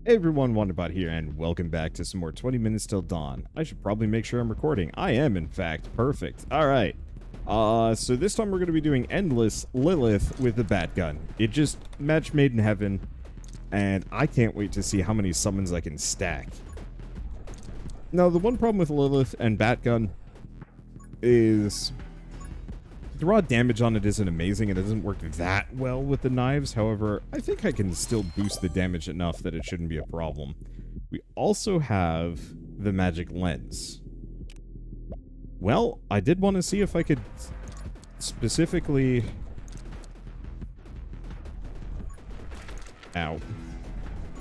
Hey everyone, Wanderbot here, and welcome back to some more 20 Minutes Till Dawn. I should probably make sure I'm recording. I am, in fact. Perfect. Alright. So this time we're going to be doing Endless Lilith with the Bat Gun. It just match made in heaven, and I can't wait to see how many summons I can stack. Now, the one problem with Lilith and Bat Gun is the raw damage on it isn't amazing. It doesn't work that well with the knives. However, I think I can still boost the damage enough that it shouldn't be a problem. We also have the magic lens. Well, I did want to see if I could specifically... Ow.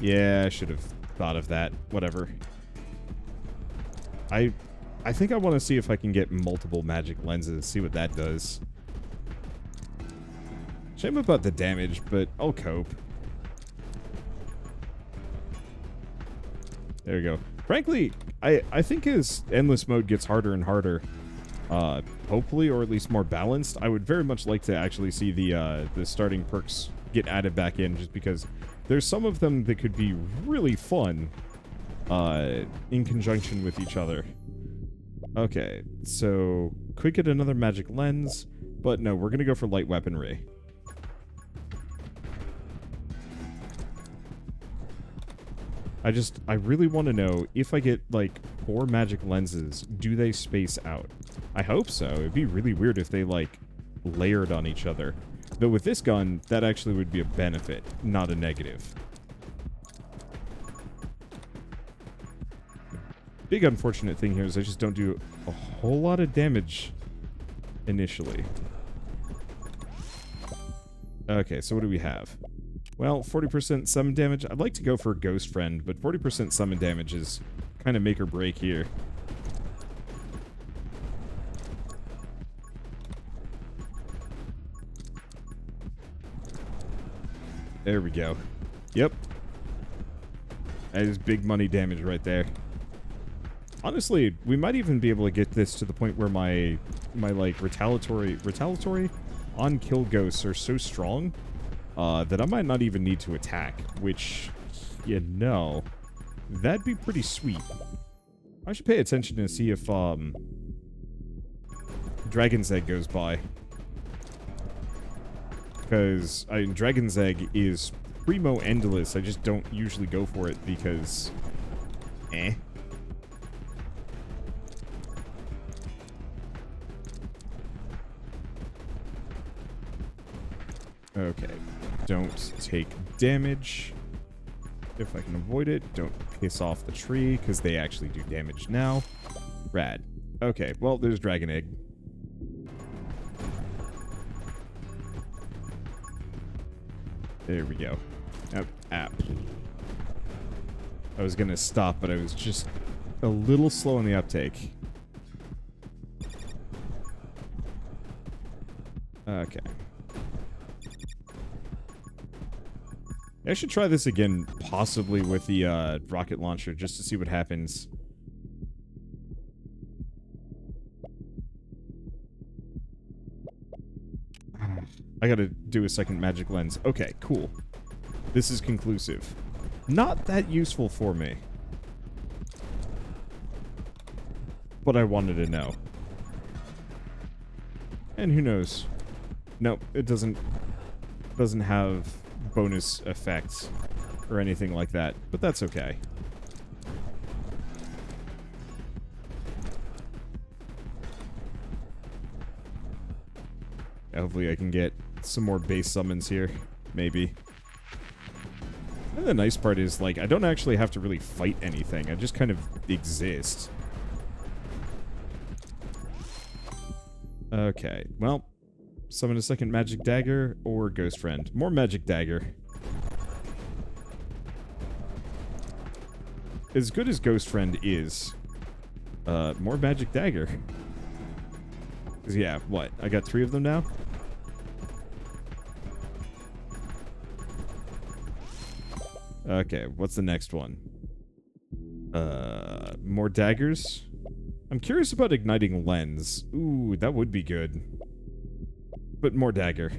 Yeah, I should have thought of that. Whatever. I think I want to see if I can get multiple magic lenses, see what that does. Shame about the damage, but I'll cope. There we go. Frankly, I think as endless mode gets harder and harder, hopefully, or at least more balanced, I would very much like to actually see the starting perks get added back in, just because there's some of them that could be really fun in conjunction with each other. Okay, so could get another magic lens, but no, we're gonna go for light weaponry. I really want to know, if I get, like, 4 magic lenses, do they space out? I hope so. It'd be really weird if they, like, layered on each other. Though with this gun, that actually would be a benefit, not a negative. Big unfortunate thing here is I just don't do a whole lot of damage initially. Okay, so what do we have? Well, 40% summon damage. I'd like to go for Ghost Friend, but 40% summon damage is kind of make or break here. There we go. Yep. That is big money damage right there. Honestly, we might even be able to get this to the point where my like retaliatory on kill ghosts are so strong that I might not even need to attack, which, you know, that'd be pretty sweet. I should pay attention to see if Dragon's Egg goes by, because Dragon's Egg is primo endless. I just don't usually go for it because Okay, don't take damage if I can avoid it. Don't piss off the tree, because they actually do damage now. Rad. Okay, well, there's Dragon Egg. There we go. App. I was going to stop, but I was just a little slow on the uptake. Okay. I should try this again, possibly with the rocket launcher, just to see what happens. I gotta do a second magic lens. Okay, cool. This is conclusive. Not that useful for me, but I wanted to know. And who knows? Nope, it doesn't have bonus effects or anything like that, but that's okay. Hopefully I can get some more base summons here, maybe. And the nice part is, like, I don't actually have to really fight anything. I just kind of exist. Okay, well, summon a second magic dagger or ghost friend. More magic dagger. As good as ghost friend is, more magic dagger. 'Cause yeah, what? I got 3 of them now? Okay, what's the next one? More daggers? I'm curious about igniting lens. Ooh, that would be good. But more dagger.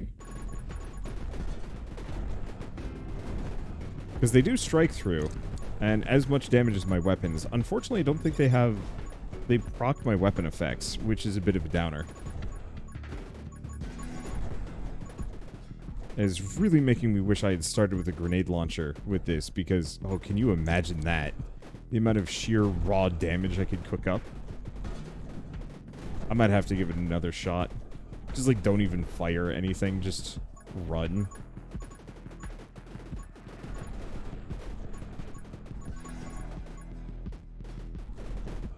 Because they do strike through, and as much damage as my weapons. Unfortunately, I don't think they proc my weapon effects, which is a bit of a downer. It's really making me wish I had started with a grenade launcher with this, because, oh, can you imagine that? The amount of sheer raw damage I could cook up. I might have to give it another shot. Just, like, don't even fire anything, just run.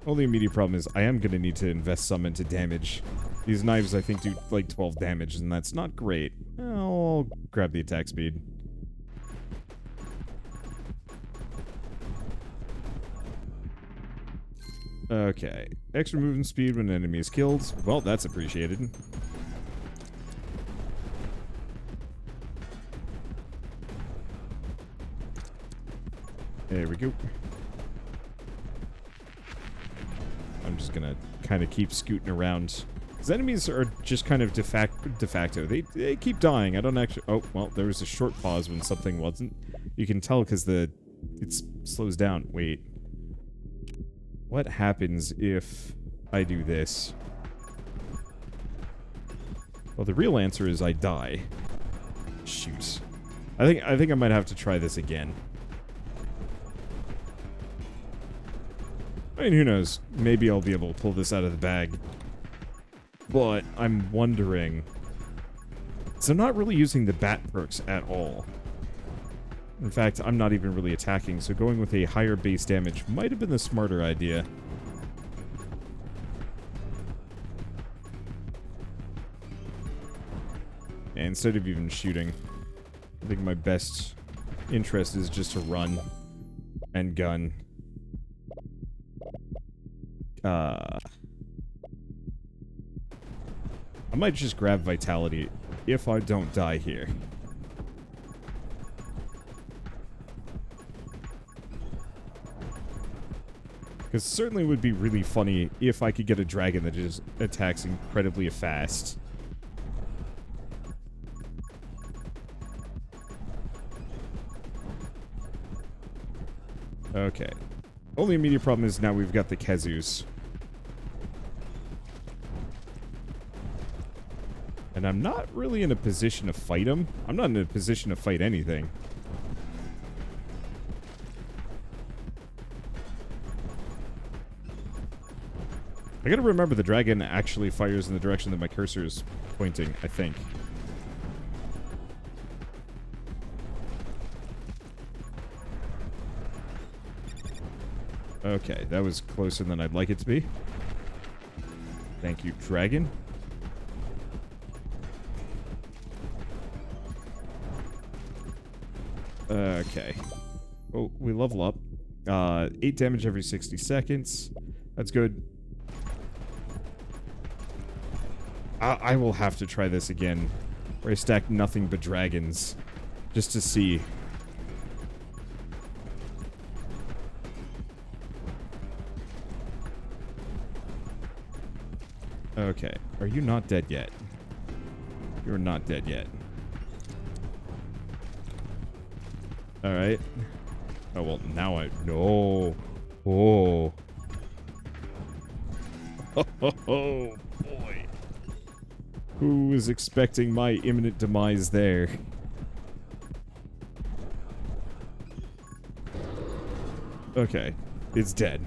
Only immediate problem is I am going to need to invest some into damage. These knives, I think, do like 12 damage, and that's not great. I'll grab the attack speed. Okay. Extra movement speed when an enemy is killed. Well, that's appreciated. There we go. I'm just gonna kind of keep scooting around. Because enemies are just kind of de facto. They keep dying. I don't actually... Oh, well, there was a short pause when something wasn't. You can tell because it slows down. Wait. What happens if I do this? Well, the real answer is I die. Shoot. I think I might have to try this again. I mean, who knows? Maybe I'll be able to pull this out of the bag. But I'm wondering... So I'm not really using the bat perks at all. In fact, I'm not even really attacking, so going with a higher base damage might have been the smarter idea. And instead of even shooting, I think my best interest is just to run and gun. I might just grab Vitality if I don't die here. Because it certainly would be really funny if I could get a dragon that just attacks incredibly fast. Okay. Only immediate problem is now we've got the Kezus. And I'm not really in a position to fight him. I'm not in a position to fight anything. I gotta remember the dragon actually fires in the direction that my cursor is pointing, I think. Okay, that was closer than I'd like it to be. Thank you, dragon. Okay. Oh, we level up. 8 damage every 60 seconds. That's good. I will have to try this again, where I stack nothing but dragons, just to see. Okay, are you not dead yet? You're not dead yet. Alright. Oh, well, now I... No. Oh. Oh, boy. Who was expecting my imminent demise there? Okay. It's dead.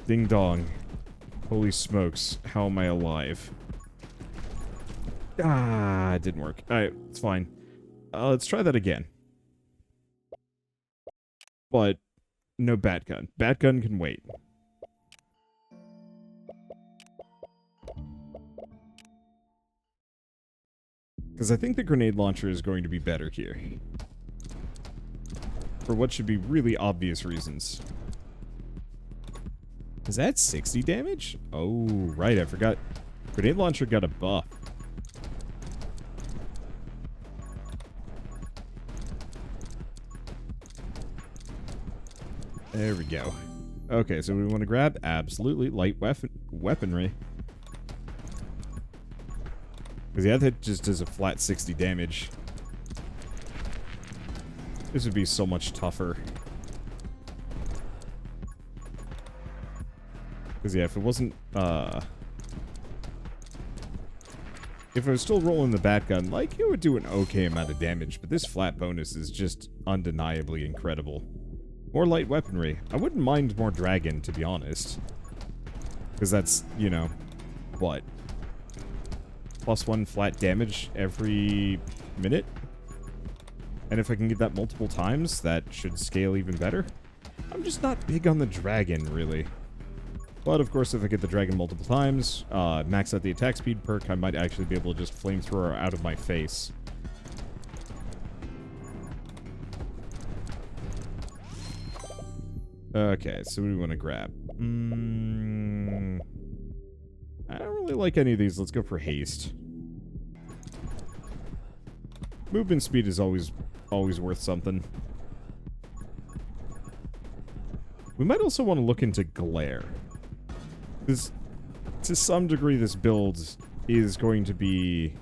Ding dong. Holy smokes. How am I alive? Ah, it didn't work. Alright, it's fine. Let's try that again. But no bat gun. Bat gun can wait. Because I think the grenade launcher is going to be better here. For what should be really obvious reasons. Is that 60 damage? Oh, right, I forgot. Grenade launcher got a buff. There we go. Okay, so we want to grab absolutely light weaponry. Because yeah, that just does a flat 60 damage. This would be so much tougher. Because, yeah, if it wasn't, if I was still rolling the bat gun, like, it would do an okay amount of damage, but this flat bonus is just undeniably incredible. More light weaponry. I wouldn't mind more dragon, to be honest. Because that's, you know, what? +1 flat damage every minute? And if I can get that multiple times, that should scale even better. I'm just not big on the dragon, really. But, of course, if I get the dragon multiple times, max out the attack speed perk, I might actually be able to just flamethrower out of my face. Okay, so what do we want to grab? I don't really like any of these. Let's go for haste. Movement speed is always worth something. We might also want to look into glare. Because, to some degree, this build is going to be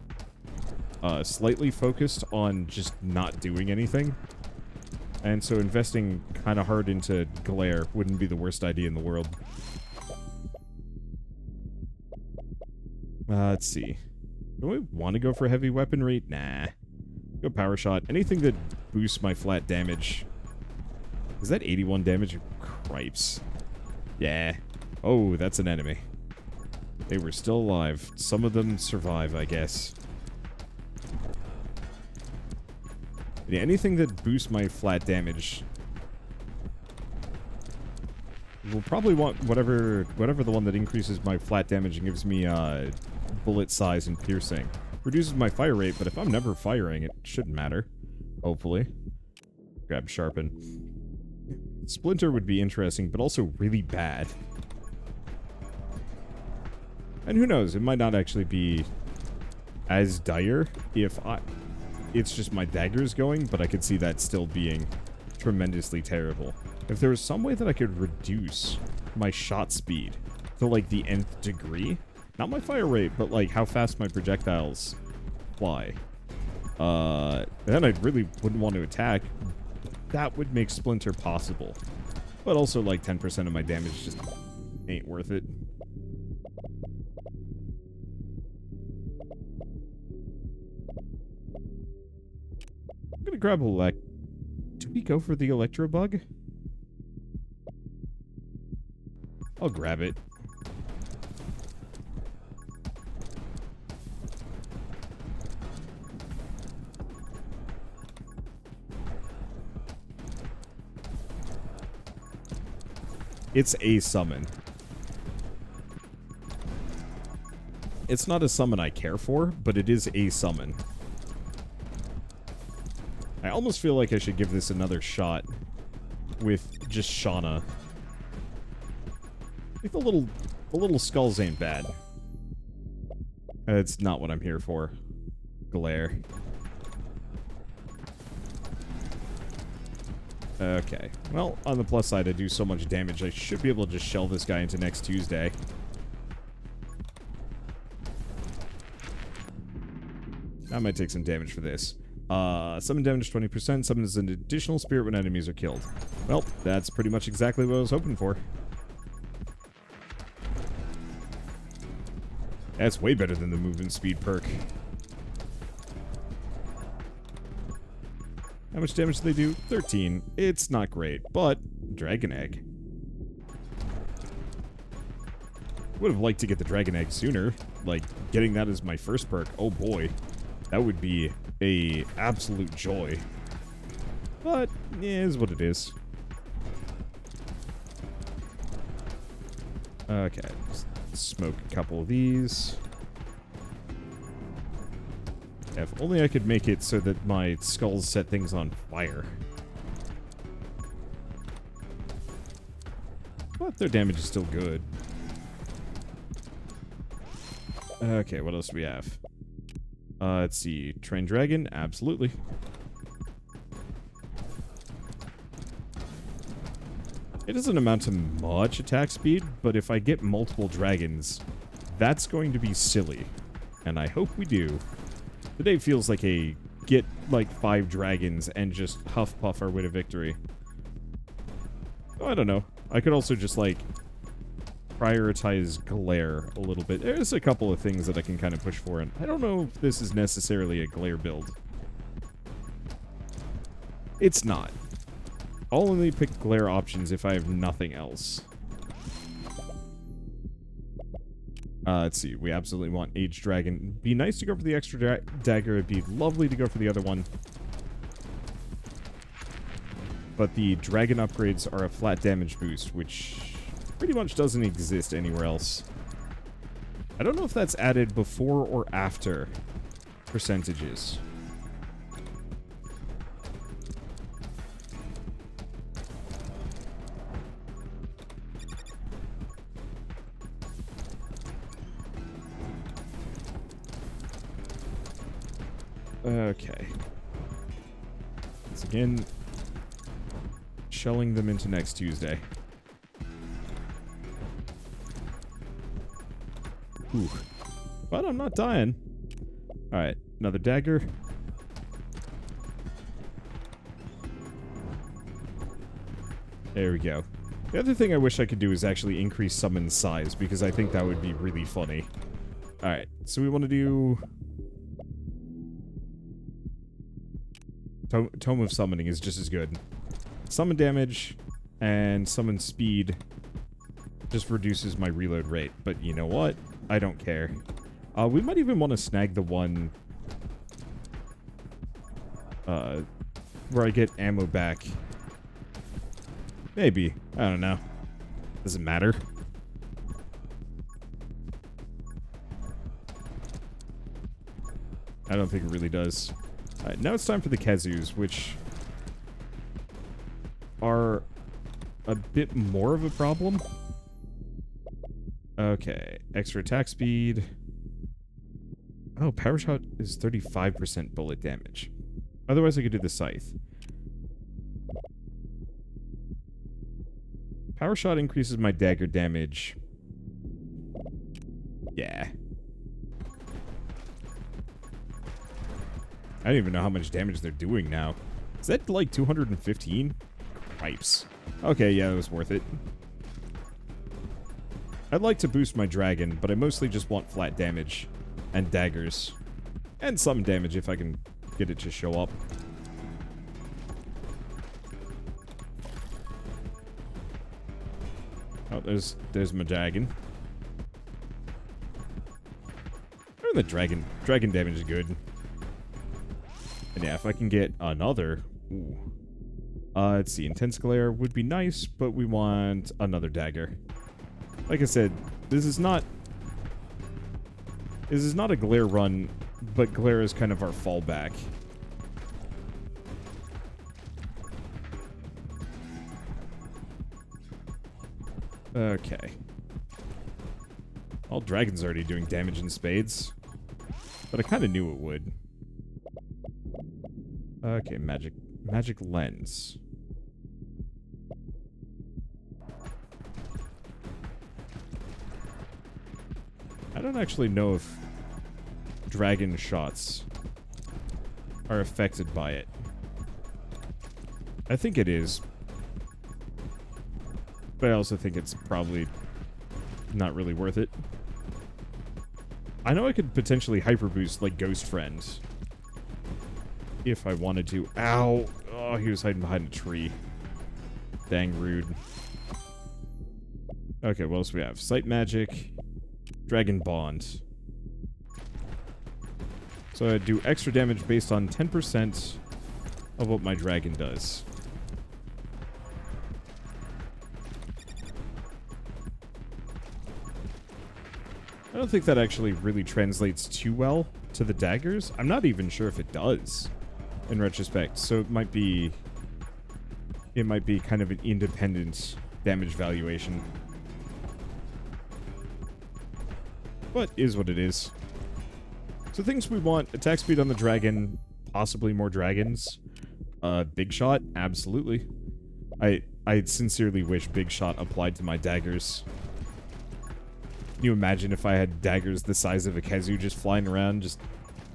slightly focused on just not doing anything. And so investing kind of hard into glare wouldn't be the worst idea in the world. Let's see. Do we want to go for heavy weaponry? Nah. Go power shot. Anything that boosts my flat damage. Is that 81 damage? Cripes. Yeah. Oh, that's an enemy. They were still alive. Some of them survive, I guess. Yeah, anything that boosts my flat damage. We'll probably want whatever the one that increases my flat damage and gives me bullet size and piercing. Reduces my fire rate, but if I'm never firing, it shouldn't matter. Hopefully. Grab sharpen. Splinter would be interesting, but also really bad. And who knows, it might not actually be as dire if it's just my daggers going, but I could see that still being tremendously terrible. If there was some way that I could reduce my shot speed to, like, the nth degree, not my fire rate, but, like, how fast my projectiles fly, then I really wouldn't want to attack. That would make Splinter possible. But also, like, 10% of my damage just ain't worth it. I'm gonna grab do we go for the Electro Bug? I'll grab it. It's a summon. It's not a summon I care for, but it is a summon. I almost feel like I should give this another shot with just Shauna. Like the little skulls ain't bad. It's not what I'm here for. Glare. Okay. Well, on the plus side, I do so much damage, I should be able to just shell this guy into next Tuesday. I might take some damage for this. Summon damage 20%, summons an additional spirit when enemies are killed. Well, that's pretty much exactly what I was hoping for. That's way better than the movement speed perk. How much damage do they do? 13. It's not great, but Dragon Egg. Would have liked to get the Dragon Egg sooner. Like, getting that as my first perk. Oh boy. That would be a absolute joy. But, yeah, it is what it is. Okay. Let's smoke a couple of these. If only I could make it so that my skulls set things on fire. But their damage is still good. Okay, what else do we have? Let's see. Train Dragon? Absolutely. It doesn't amount to much attack speed, but if I get multiple dragons, that's going to be silly. And I hope we do. Today feels like a get like 5 dragons and just huff puff our way to victory. Oh, I don't know. I could also just like prioritize glare a little bit. There's a couple of things that I can kind of push for, and I don't know if this is necessarily a glare build. It's not. I'll only pick glare options if I have nothing else. Let's see. We absolutely want Aged Dragon. Be nice to go for the extra dagger. It'd be lovely to go for the other one. But the dragon upgrades are a flat damage boost, which pretty much doesn't exist anywhere else. I don't know if that's added before or after percentages. Okay. Once again, shelling them into next Tuesday. Ooh. But I'm not dying. Alright, another dagger. There we go. The other thing I wish I could do is actually increase summon size, because I think that would be really funny. Alright, so we want to do... Tome of Summoning is just as good. Summon damage and summon speed just reduces my reload rate. But you know what? I don't care. We might even want to snag the one where I get ammo back. Maybe. I don't know. Does it matter? I don't think it really does. Alright, now it's time for the Kazus, which are a bit more of a problem. Okay, extra attack speed. Oh, power shot is 35% bullet damage. Otherwise, I could do the scythe. Power shot increases my dagger damage. Yeah. I don't even know how much damage they're doing now. Is that like 215? Pipes. Okay, yeah, it was worth it. I'd like to boost my dragon, but I mostly just want flat damage and daggers. And some damage if I can get it to show up. Oh, there's my dragon. Oh, the dragon damage is good. And yeah, if I can get another... Ooh. Let's see. Intense Glare would be nice, but we want another dagger. Like I said, this is not a glare run, but glare is kind of our fallback. Okay. All dragons are already doing damage in spades, but I kind of knew it would. Okay, magic lens. I don't actually know if dragon shots are affected by it. I think it is. But I also think it's probably not really worth it. I know I could potentially hyper boost like Ghost Friend if I wanted to. Ow! Oh, he was hiding behind a tree. Dang rude. Okay, what else we have? Sight Magic. Dragon Bond. So I do extra damage based on 10% of what my dragon does. I don't think that actually really translates too well to the daggers. I'm not even sure if it does, in retrospect. So it might be kind of an independent damage valuation. But is what it is. So things we want: attack speed on the dragon, possibly more dragons. Big shot, absolutely. I sincerely wish big shot applied to my daggers. Can you imagine if I had daggers the size of a Kazu just flying around, just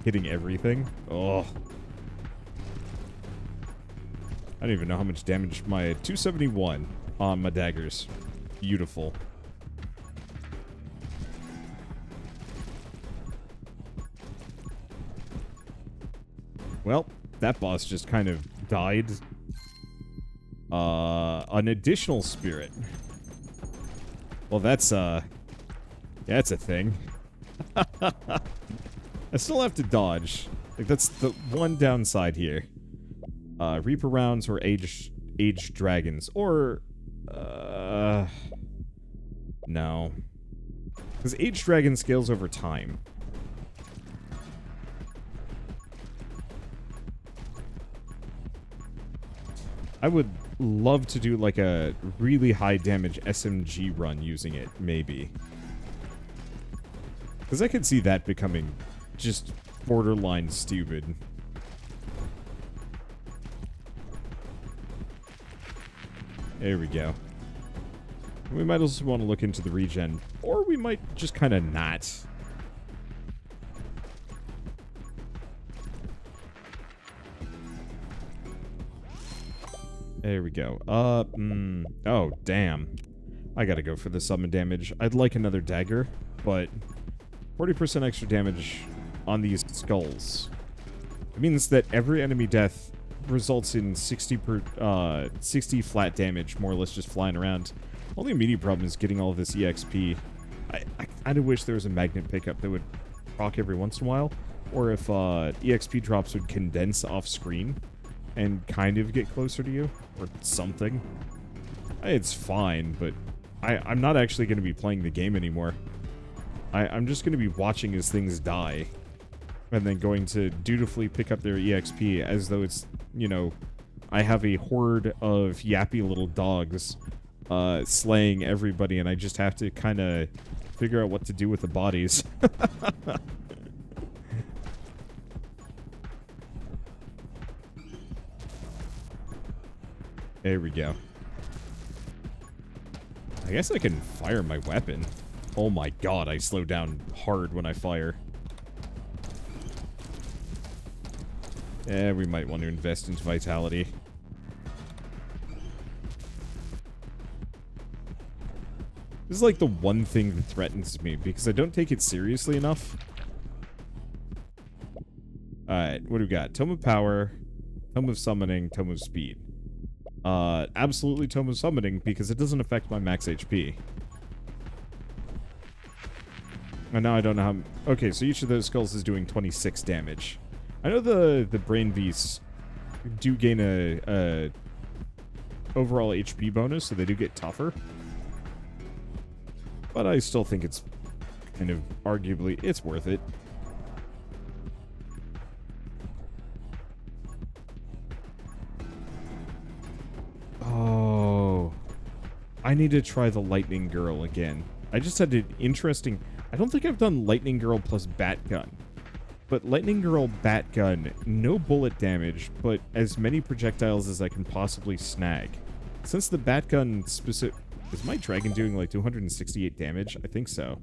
hitting everything? Oh, I don't even know how much damage my 271 on my daggers. Beautiful. Well, that boss just kind of died. An additional spirit. Well, that's a thing. I still have to dodge. Like, that's the one downside here. Reaper rounds or aged dragons. Or, no. Because aged dragon scales over time. I would love to do like a really high damage SMG run using it, maybe. Because I could see that becoming just borderline stupid. There we go. We might also want to look into the regen, or we might just kind of not. There we go. Oh, damn. I gotta go for the summon damage. I'd like another dagger, but 40% extra damage on these skulls. It means that every enemy death results in 60 flat damage, more or less just flying around. Only immediate problem is getting all of this EXP. I kind of wish there was a magnet pickup that would proc every once in a while, or if EXP drops would condense off screen and kind of get closer to you, or something. It's fine, but I'm not actually going to be playing the game anymore. I'm just going to be watching as things die, and then going to dutifully pick up their EXP as though it's, you know, I have a horde of yappy little dogs slaying everybody, and I just have to kind of figure out what to do with the bodies. There we go. I guess I can fire my weapon. Oh my god, I slow down hard when I fire. Yeah, we might want to invest into vitality. This is like the one thing that threatens me, because I don't take it seriously enough. Alright, what do we got? Tome of Power, Tome of Summoning, Tome of Speed. Absolutely Tome of Summoning, because it doesn't affect my max HP. And now I don't know how... Okay, so each of those skulls is doing 26 damage. I know the Brain Beasts do gain a overall HP bonus, so they do get tougher. But I still think it's kind of arguably... It's worth it. Oh, I need to try the Lightning Girl again. I just had an interesting... I don't think I've done Lightning Girl plus Bat Gun. But Lightning Girl Bat Gun, no bullet damage, but as many projectiles as I can possibly snag. Since the Bat Gun specific... Is my dragon doing like 268 damage? I think so.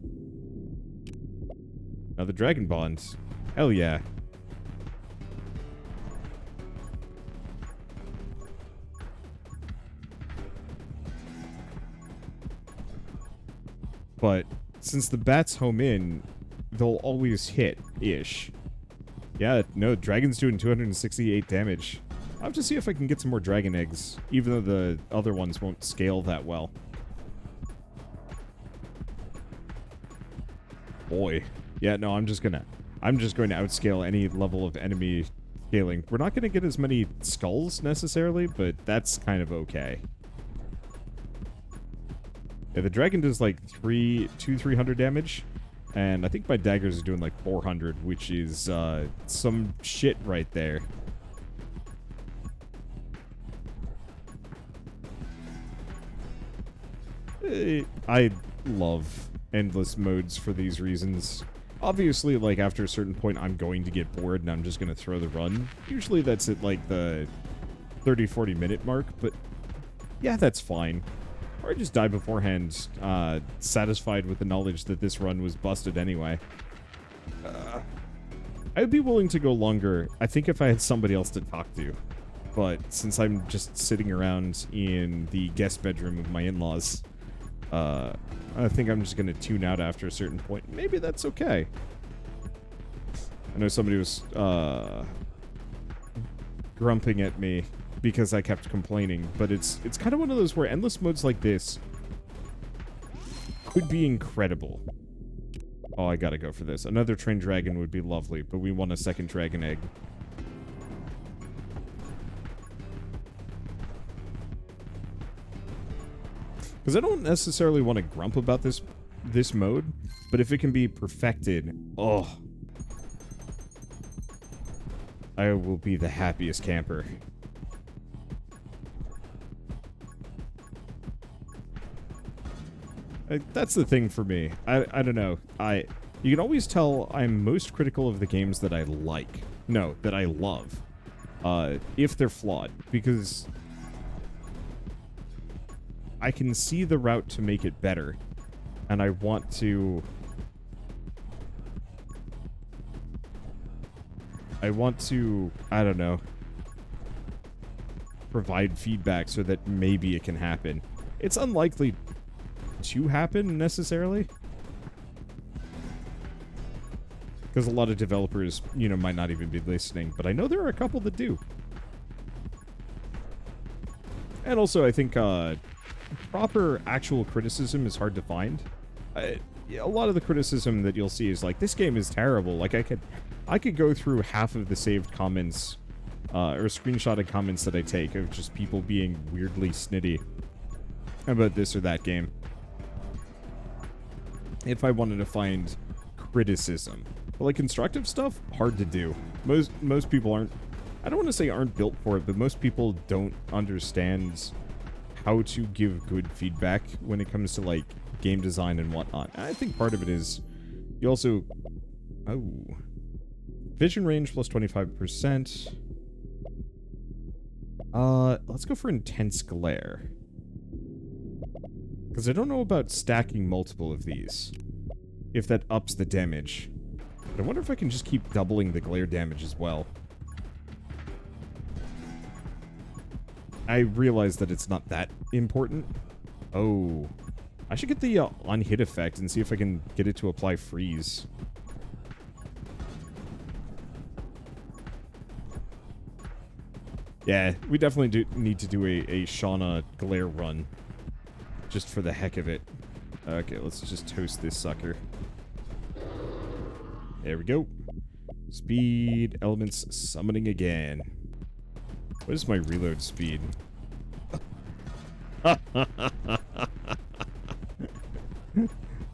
Now the Dragon Bond. Hell yeah. But since the bats home in, they'll always hit-ish. Yeah, no, dragon's doing 268 damage. I'll have to see if I can get some more dragon eggs, even though the other ones won't scale that well. Boy. Yeah, no, I'm just going to outscale any level of enemy scaling. We're not going to get as many skulls, necessarily, but that's kind of okay. Yeah, the dragon does like 300 damage, and I think my daggers are doing like 400, which is some shit right there. I love endless modes for these reasons. Obviously, like, after a certain point, I'm going to get bored and I'm just going to throw the run. Usually that's at, like, the 30-40 minute mark, but yeah, that's fine. Or I just die beforehand, satisfied with the knowledge that this run was busted anyway. I'd be willing to go longer, I think, if I had somebody else to talk to. But since I'm just sitting around in the guest bedroom of my in-laws, I think I'm just going to tune out after a certain point. Maybe that's okay. I know somebody was grumping at me because I kept complaining, but it's kind of one of those where endless modes like this could be incredible. Oh, I gotta go for this. Another trained dragon would be lovely, but we want a second dragon egg. Because I don't necessarily want to grump about this mode, but if it can be perfected, oh, I will be the happiest camper. That's the thing for me. I don't know. You can always tell I'm most critical of the games that I like. No, that I love. If they're flawed. Because I can see the route to make it better. And I want to... I don't know, provide feedback so that maybe it can happen. It's unlikely to happen, necessarily. Because a lot of developers, you know, might not even be listening. But I know there are a couple that do. And also, I think proper actual criticism is hard to find. A lot of the criticism that you'll see is like, this game is terrible. Like, I could go through half of the saved comments, or screenshotted comments that I take of just people being weirdly snitty about this or that game. If I wanted to find criticism. But like constructive stuff, hard to do. Most people aren't, I don't want to say aren't built for it, but most people don't understand how to give good feedback when it comes to like game design and whatnot. I think part of it is you also, vision range plus 25%. Let's go for intense glare. Because I don't know about stacking multiple of these. If that ups the damage. But I wonder if I can just keep doubling the glare damage as well. I realize that it's not that important. Oh. I should get the on-hit effect and see if I can get it to apply freeze. Yeah, we definitely need to do a Shauna glare run. Just for the heck of it. Okay, let's just toast this sucker. There we go. Speed, elements, summoning again. What is my reload speed?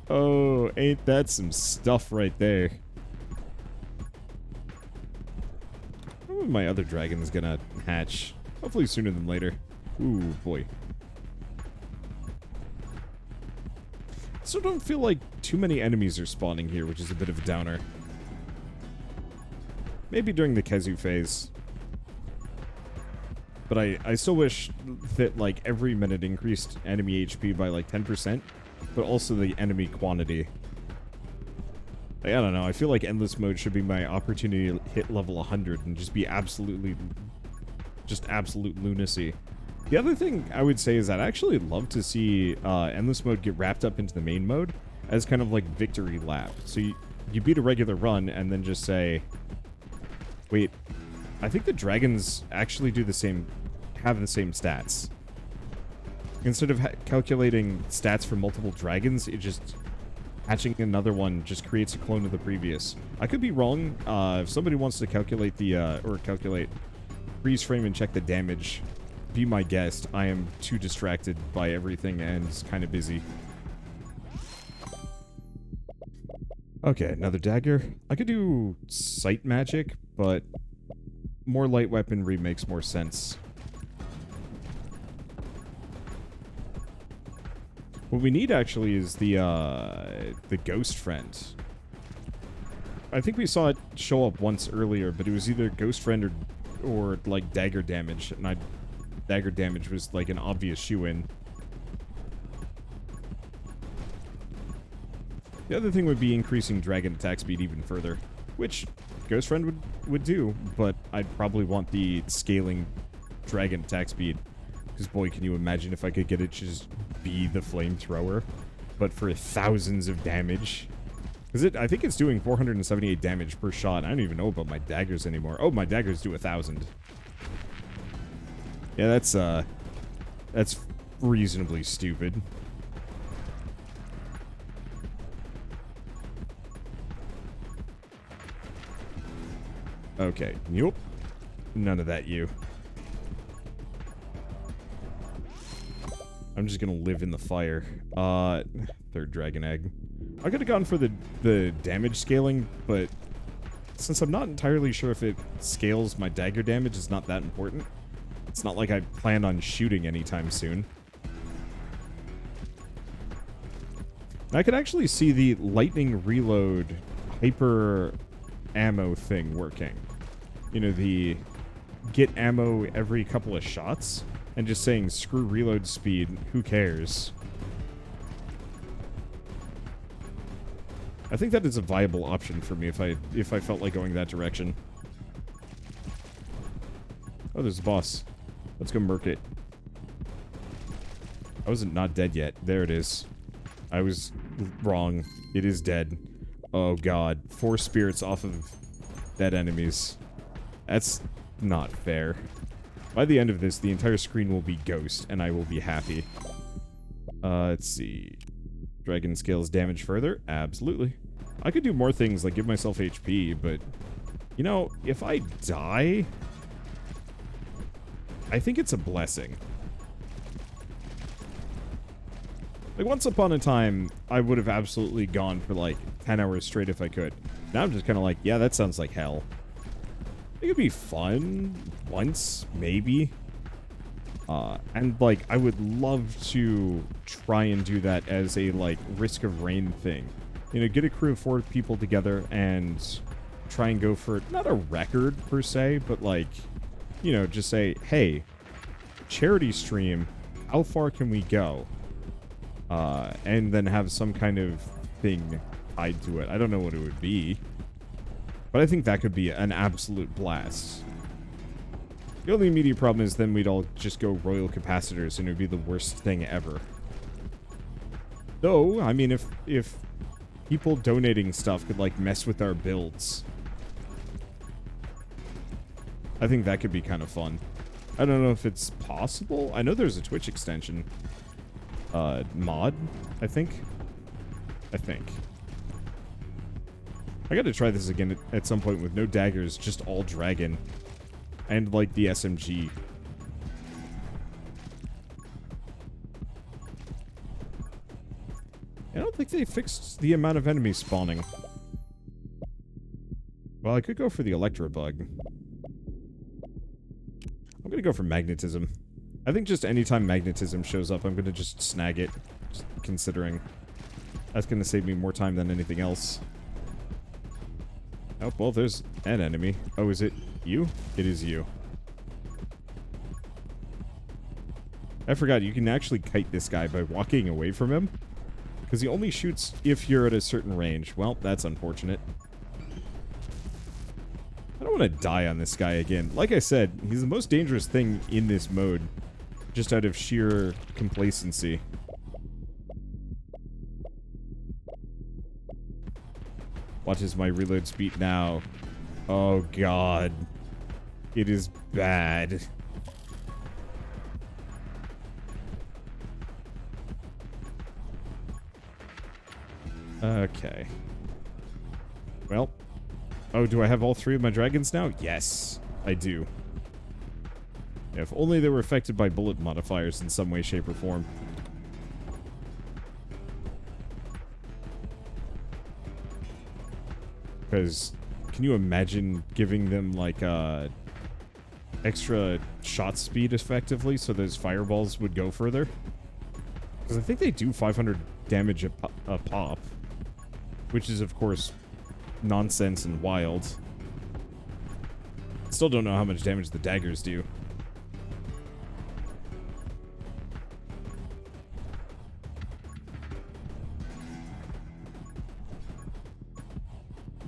Oh, ain't that some stuff right there. When my other dragon's gonna hatch. Hopefully sooner than later. Ooh, boy. So don't feel like too many enemies are spawning here, which is a bit of a downer. Maybe during the Kezu phase. But I still wish that, like, every minute increased enemy HP by, like, 10%, but also the enemy quantity. Like, I don't know, I feel like Endless Mode should be my opportunity to hit level 100 and just be absolutely... just absolute lunacy. The other thing I would say is I'd actually love to see Endless Mode get wrapped up into the main mode as kind of like victory lap. So you beat a regular run and then just say... Wait, I think the dragons actually do the same... have the same stats. Instead of calculating stats for multiple dragons, it just... hatching another one just creates a clone of the previous. I could be wrong. If somebody wants to calculate the... or calculate freeze frame and check the damage... be my guest. I am too distracted by everything and kind of busy. Okay, another dagger. I could do sight magic, but more light weaponry makes more sense. What we need actually is the ghost friend. I think we saw it show up once earlier, but it was either ghost friend or like dagger damage, and dagger damage was like an obvious shoe-in. The other thing would be increasing dragon attack speed even further, which Ghost Friend would do, but I'd probably want the scaling dragon attack speed. Because, boy, can you imagine if I could get it to just be the flamethrower, but for thousands of damage. Because I think it's doing 478 damage per shot. I don't even know about my daggers anymore. Oh, my daggers do 1,000. Yeah, that's reasonably stupid. Okay, nope. None of that, you. I'm just gonna live in the fire. Third dragon egg. I could have gone for the damage scaling, but since I'm not entirely sure if it scales my dagger damage, it's not that important. It's not like I plan on shooting anytime soon. And I could actually see the lightning reload hyper ammo thing working. You know, the get ammo every couple of shots and just saying screw reload speed, who cares? I think that is a viable option for me if I felt like going that direction. Oh, there's a boss. Let's go murk it. I wasn't not dead yet. There it is. I was wrong. It is dead. Oh god. 4 spirits off of dead enemies. That's not fair. By the end of this, the entire screen will be ghost, and I will be happy. Let's see. Dragon scales damage further? Absolutely. I could do more things, like give myself HP, but... You know, if I die... I think it's a blessing. Like, once upon a time, I would have absolutely gone for, like, 10 hours straight if I could. Now I'm just kind of like, yeah, that sounds like hell. It could be fun once, maybe. And, like, I would love to try and do that as a, like, Risk of Rain thing. You know, get a crew of 4 people together and try and go for, not a record, per se, but, like, you know, just say, hey, charity stream, how far can we go? And then have some kind of thing tied to it. I don't know what it would be. But I think that could be an absolute blast. The only immediate problem is then we'd all just go royal capacitors and it would be the worst thing ever. Though, I mean, if people donating stuff could, like, mess with our builds, I think that could be kind of fun. I don't know if it's possible. I know there's a Twitch extension. Mod, I think. I gotta try this again at some point with no daggers, just all dragon. And, like, the SMG. I don't think they fixed the amount of enemies spawning. Well, I could go for the Electro Bug. I'm gonna go for magnetism. I think just anytime magnetism shows up, I'm gonna just snag it. Just considering. That's gonna save me more time than anything else. Oh, well, there's an enemy. Oh, is it you? It is you. I forgot, you can actually kite this guy by walking away from him. Because he only shoots if you're at a certain range. Well, that's unfortunate. I don't want to die on this guy again. Like I said, he's the most dangerous thing in this mode. Just out of sheer complacency. Watch as my reload speed now. Oh god. It is bad. Okay. Well. Oh, do I have all 3 of my dragons now? Yes, I do. If only they were affected by bullet modifiers in some way, shape, or form. Because, can you imagine giving them, like, extra shot speed, effectively, so those fireballs would go further? Because I think they do 500 damage a pop. Which is, of course, nonsense and wild. Still don't know how much damage the daggers do.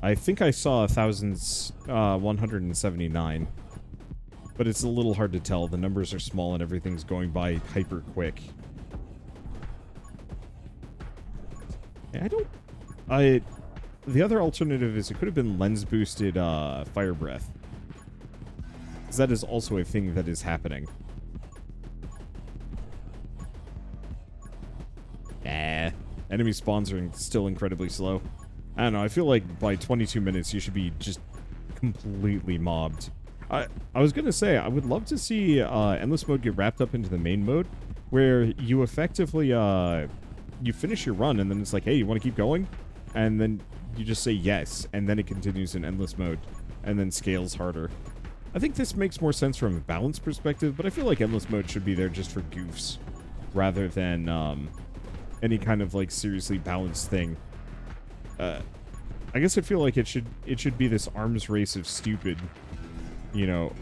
I think I saw 1,179. But it's a little hard to tell. The numbers are small and everything's going by hyper quick. The other alternative is it could have been lens-boosted fire breath. Because that is also a thing that is happening. Enemy spawns are still incredibly slow. I don't know, I feel like by 22 minutes you should be just completely mobbed. I was gonna say, I would love to see Endless Mode get wrapped up into the main mode, where you effectively, you finish your run and then it's like, hey, you want to keep going? And then you just say yes, and then it continues in Endless Mode, and then scales harder. I think this makes more sense from a balance perspective, but I feel like Endless Mode should be there just for goofs, rather than any kind of like seriously balanced thing. I guess I feel like it should be this arms race of stupid. You know,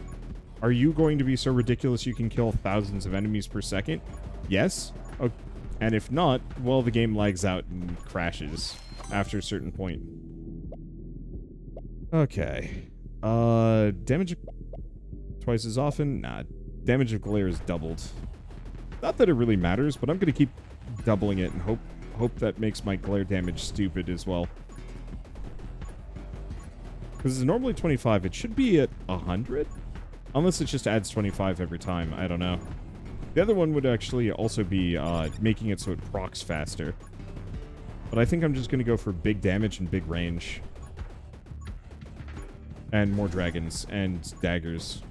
are you going to be so ridiculous you can kill thousands of enemies per second? Yes. Okay. And if not, well, the game lags out and crashes after a certain point. Okay. Damage twice as often? Nah. Damage of glare is doubled. Not that it really matters, but I'm going to keep doubling it and hope that makes my glare damage stupid as well. Because it's normally 25. It should be at 100? Unless it just adds 25 every time. I don't know. The other one would actually also be making it so it procs faster. But I think I'm just going to go for big damage and big range. And more dragons and daggers.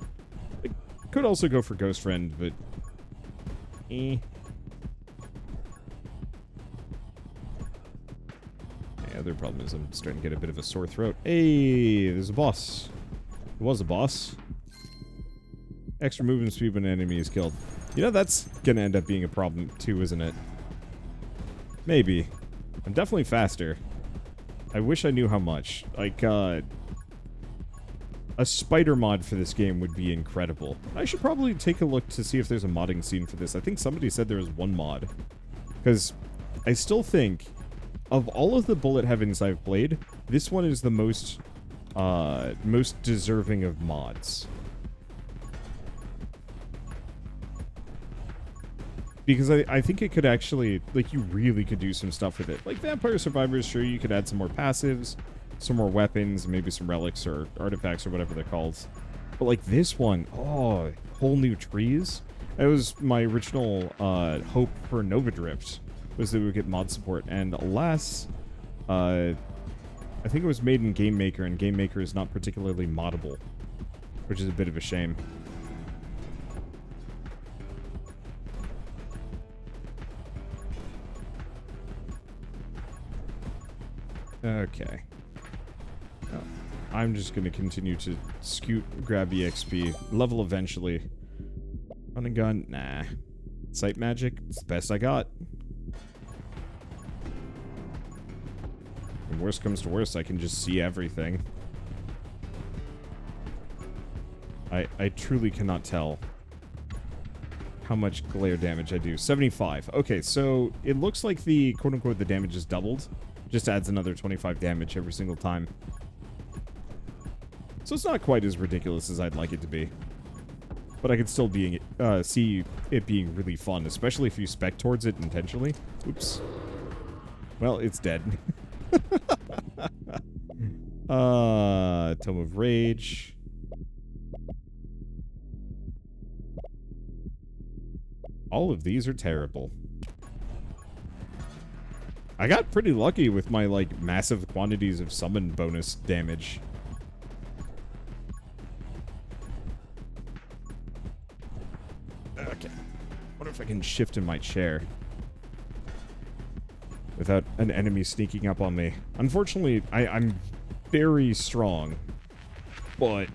I could also go for Ghost Friend, but... The other problem is I'm starting to get a bit of a sore throat. Hey, there's a boss. There was a boss. Extra movement speed when an enemy is killed. You know, that's gonna end up being a problem too, isn't it? Maybe. I'm definitely faster. I wish I knew how much. Like, a spider mod for this game would be incredible. I should probably take a look to see if there's a modding scene for this. I think somebody said there was one mod. Because I still think, of all of the bullet heavens I've played, this one is the most deserving of mods. Because I think it could actually, like, you really could do some stuff with it. Like Vampire Survivors, sure, you could add some more passives, some more weapons, maybe some relics or artifacts or whatever they're called. But like this one, oh, whole new trees. That was my original hope for Nova Drift, was that we would get mod support. And alas, I think it was made in Game Maker, and Game Maker is not particularly moddable, which is a bit of a shame. Okay. Oh, I'm just going to continue to scoot, grab EXP, level eventually. Run and gun? Nah. Sight magic? It's the best I got. When worst comes to worst, I can just see everything. I truly cannot tell how much glare damage I do. 75. Okay, so it looks like the quote-unquote the damage is doubled. Just adds another 25 damage every single time. So it's not quite as ridiculous as I'd like it to be. But I could still see it being really fun, especially if you spec towards it intentionally. Oops. Well, it's dead. Tome of Rage. All of these are terrible. I got pretty lucky with my, like, massive quantities of summon bonus damage. Okay. Wonder if I can shift in my chair without an enemy sneaking up on me. Unfortunately, I'm very strong, but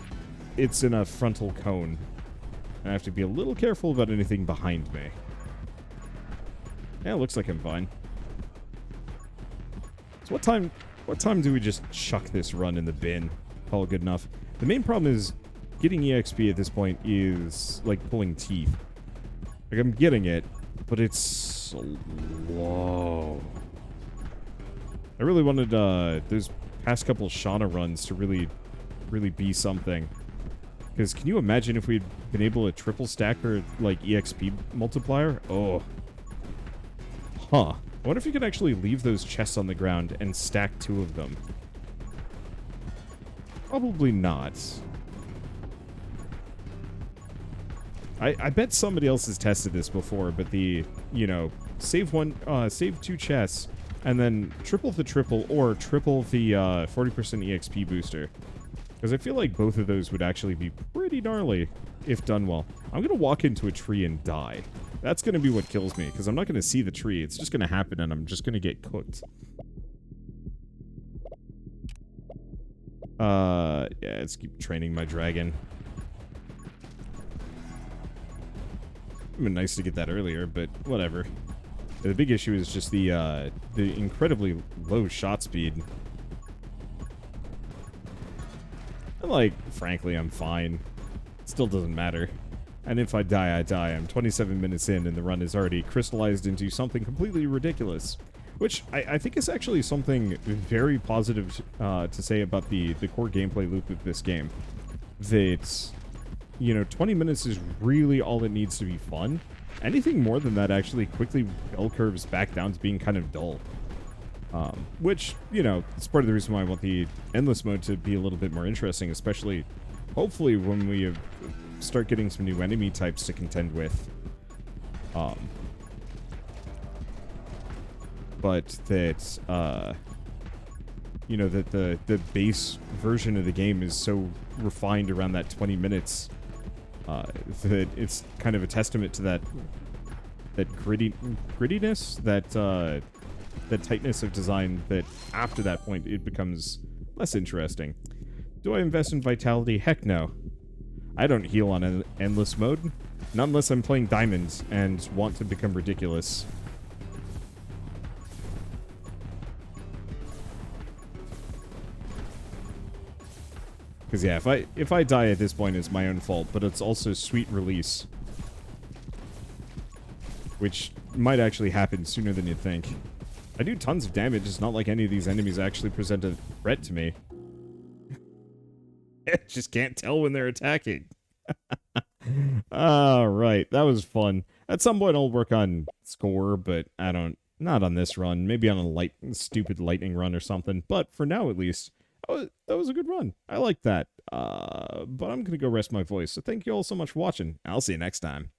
it's in a frontal cone. I have to be a little careful about anything behind me. Yeah, it looks like I'm fine. So what time do we just chuck this run in the bin? Call it good enough. The main problem is getting EXP at this point is like pulling teeth. Like, I'm getting it, but it's slow. I really wanted those past couple Shauna runs to really be something. Because can you imagine if we'd been able to triple stack our, like, EXP multiplier? Oh. Huh. I wonder if you could actually leave those chests on the ground and stack 2 of them. Probably not. I bet somebody else has tested this before, but the, you know, save 2 chests, and then triple the triple, or triple the 40% EXP booster. Because I feel like both of those would actually be pretty gnarly if done well. I'm going to walk into a tree and die. That's going to be what kills me, because I'm not going to see the tree. It's just going to happen, and I'm just going to get cooked. Yeah, let's keep training my dragon. It would have been nice to get that earlier, but whatever. The big issue is just the incredibly low shot speed. And, like, frankly, I'm fine. It still doesn't matter. And if I die, I die. I'm 27 minutes in, and the run is already crystallized into something completely ridiculous. Which I think is actually something very positive to say about the core gameplay loop of this game. That, you know, 20 minutes is really all it needs to be fun. Anything more than that actually quickly bell curves back down to being kind of dull. Which, you know, it's part of the reason why I want the endless mode to be a little bit more interesting, especially, hopefully, when we start getting some new enemy types to contend with. But that, you know, that the base version of the game is so refined around that 20 minutes that it's kind of a testament to that grittiness, that tightness of design, that after that point it becomes less interesting. Do I invest in vitality? Heck no. I don't heal on an endless mode, not unless I'm playing diamonds and want to become ridiculous. Because, yeah, if I die at this point, it's my own fault, but it's also sweet release. Which might actually happen sooner than you'd think. I do tons of damage, it's not like any of these enemies actually present a threat to me. I just can't tell when they're attacking. Alright, that was fun. At some point I'll work on score, but not on this run. Maybe on a stupid lightning run or something. But for now, at least, that was a good run. I like that. But I'm going to go rest my voice. So thank you all so much for watching. I'll see you next time.